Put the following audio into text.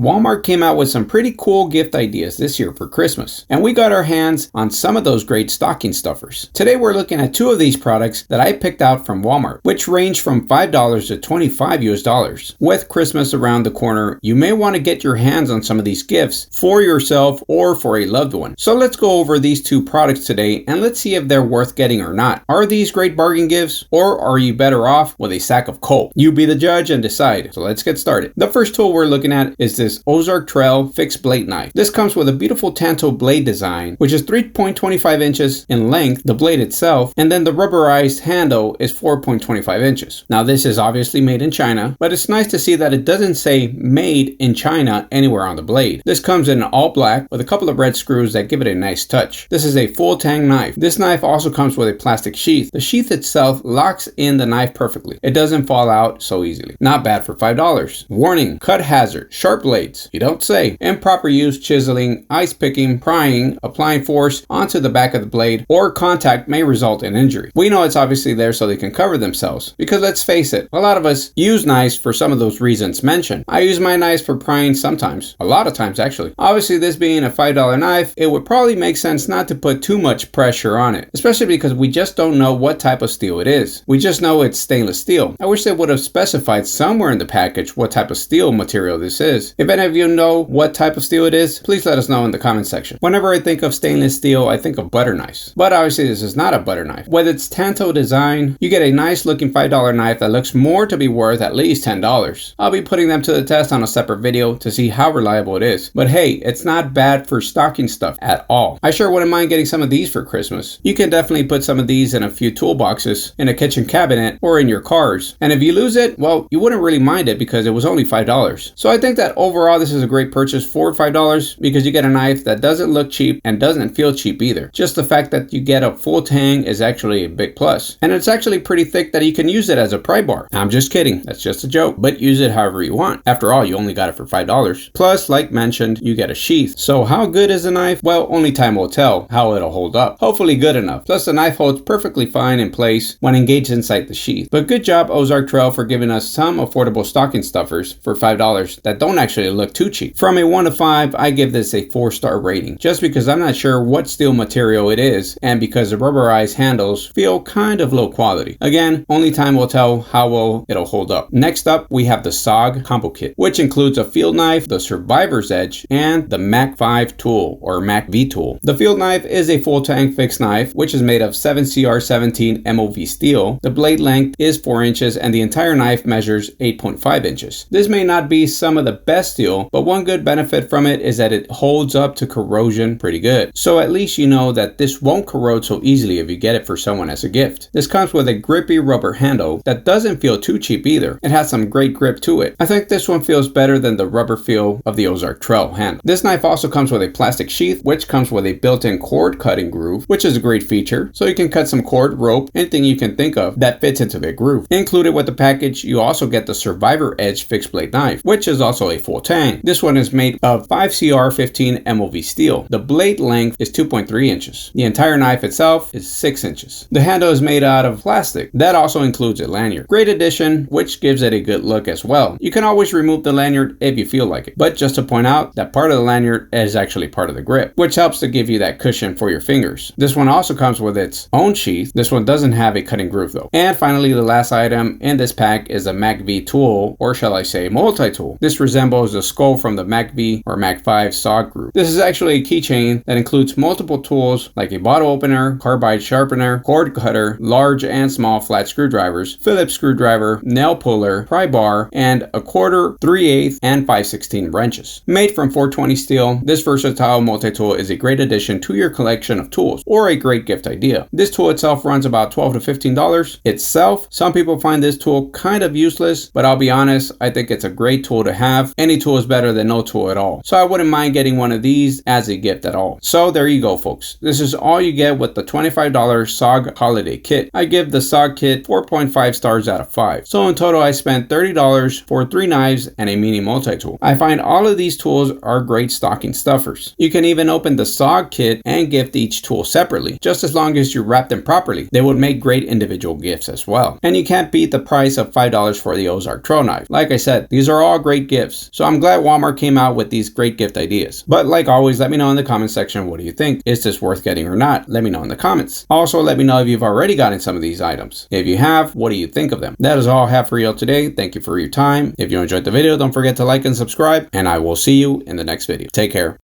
Walmart came out with some pretty cool gift ideas this year for Christmas, and we got our hands on some of those great stocking stuffers. Today we're looking at two of these products that I picked out from Walmart, which range from $5 to $25 US. With Christmas around the corner, you may want to get your hands on some of these gifts for yourself or for a loved one. So let's go over these two products today and let's see if they're worth getting or not. Are these great bargain gifts, or are you better off with a sack of coal? You be the judge and decide. So let's get started. The first tool we're looking at is this Ozark Trail fixed blade knife. This comes with a beautiful tanto blade design, which is 3.25 inches in length, the blade itself, and then the rubberized handle is 4.25 inches. Now this is obviously made in China, but it's nice to see that it doesn't say made in China anywhere on the blade. This comes in all black with a couple of red screws that give it a nice touch. This is a full tang knife. This knife also comes with a plastic sheath. The sheath itself locks in the knife perfectly. It doesn't fall out so easily. Not bad for $5. Warning: cut hazard, sharp blades. You don't say. Improper use, chiseling, ice picking, prying, applying force onto the back of the blade, or contact may result in injury. We know it's obviously there so they can cover themselves, because let's face it, a lot of us use knives for some of those reasons mentioned. I use my knives for prying sometimes, a lot of times actually. Obviously, this being a $5 knife, it would probably make sense not to put too much pressure on it, especially because we just don't know what type of steel it is. We just know it's stainless steel. I wish they would have specified somewhere in the package what type of steel material this is. If any of you know what type of steel it is, please let us know in the comment section. Whenever I think of stainless steel, I think of butter knives, but obviously this is not a butter knife. With its tanto design, you get a nice looking $5 knife that looks more to be worth at least $10. I'll be putting them to the test on a separate video to see how reliable it is. But hey, it's not bad for stocking stuff at all. I sure wouldn't mind getting some of these for Christmas. You can definitely put some of these in a few toolboxes, in a kitchen cabinet, or in your cars. And if you lose it, well, you wouldn't really mind it because it was only $5. So I think that overall this is a great purchase for $5 because you get a knife that doesn't look cheap and doesn't feel cheap either. Just the fact that you get a full tang is actually a big plus. And it's actually pretty thick that you can use it as a pry bar. I'm just kidding. That's just a joke. But use it however you want. After all, you only got it for $5. Plus, like mentioned, you get a sheath. So how good is the knife? Well, only time will tell how it'll hold up. Hopefully good enough. Plus, the knife holds perfectly fine in place when engaged inside the sheath. But good job, Ozark Trail, for giving us some affordable stocking stuffers for $5 that don't actually look too cheap. From a 1 to 5, I give this a 4-star rating, just because I'm not sure what steel material it is, and because the rubberized handles feel kind of low quality. Again, only time will tell how well it'll hold up. Next up, we have the SOG combo kit, which includes a field knife, the survivor's edge, and the Mac 5 tool, or Mac V tool. The field knife is a full tang fixed knife, which is made of 7CR17 MOV steel. The blade length is 4 inches, and the entire knife measures 8.5 inches. This may not be some of the best steel, but one good benefit from it is that it holds up to corrosion pretty good. So at least you know that this won't corrode so easily if you get it for someone as a gift. This comes with a grippy rubber handle that doesn't feel too cheap either. It has some great grip to it. I think this one feels better than the rubber feel of the Ozark Trail handle. This knife also comes with a plastic sheath, which comes with a built-in cord cutting groove, which is a great feature. So you can cut some cord, rope, anything you can think of that fits into the groove. Included with the package, you also get the Survivor Edge fixed blade knife, which is also a full tang. This one is made of 5CR15 MOV steel. The blade length is 2.3 inches. The entire knife itself is 6 inches. The handle is made out of plastic. That also includes a lanyard. Great addition, which gives it a good look as well. You can always remove the lanyard if you feel like it, but just to point out that part of the lanyard is actually part of the grip, which helps to give you that cushion for your fingers. This one also comes with its own sheath. This one doesn't have a cutting groove though. And finally, the last item in this pack is a Mac V tool, or shall I say multi-tool. This resembles the skull from the Mac V or Mac 5 SOG group. This is actually a keychain that includes multiple tools like a bottle opener, carbide sharpener, cord cutter, large and small flat screwdrivers, Phillips screwdriver, nail puller, pry bar, and a 1/4, 3/8, and 5/16 wrenches. Made from 420 steel, this versatile multi-tool is a great addition to your collection of tools, or a great gift idea. This tool itself runs about $12 to $15 itself. Some people find this tool kind of useless, but I'll be honest, I think it's a great tool to have. Any tool is better than no tool at all. So I wouldn't mind getting one of these as a gift at all. So there you go, folks. This is all you get with the $25 SOG holiday kit. I give the SOG kit 4.5 stars out of 5. So in total, I spent $30 for 3 knives and a mini multi-tool. I find all of these tools are great stocking stuffers. You can even open the SOG kit and gift each tool separately. Just as long as you wrap them properly, they would make great individual gifts as well. And you can't beat the price of $5 for the Ozark Trail knife. Like I said, these are all great gifts. So I'm glad Walmart came out with these great gift ideas. But like always, let me know in the comment section, what do you think? Is this worth getting or not? Let me know in the comments. Also, let me know if you've already gotten some of these items. If you have, what do you think of them? That is all I have for you today. Thank you for your time. If you enjoyed the video, don't forget to like and subscribe, and I will see you in the next video. Take care.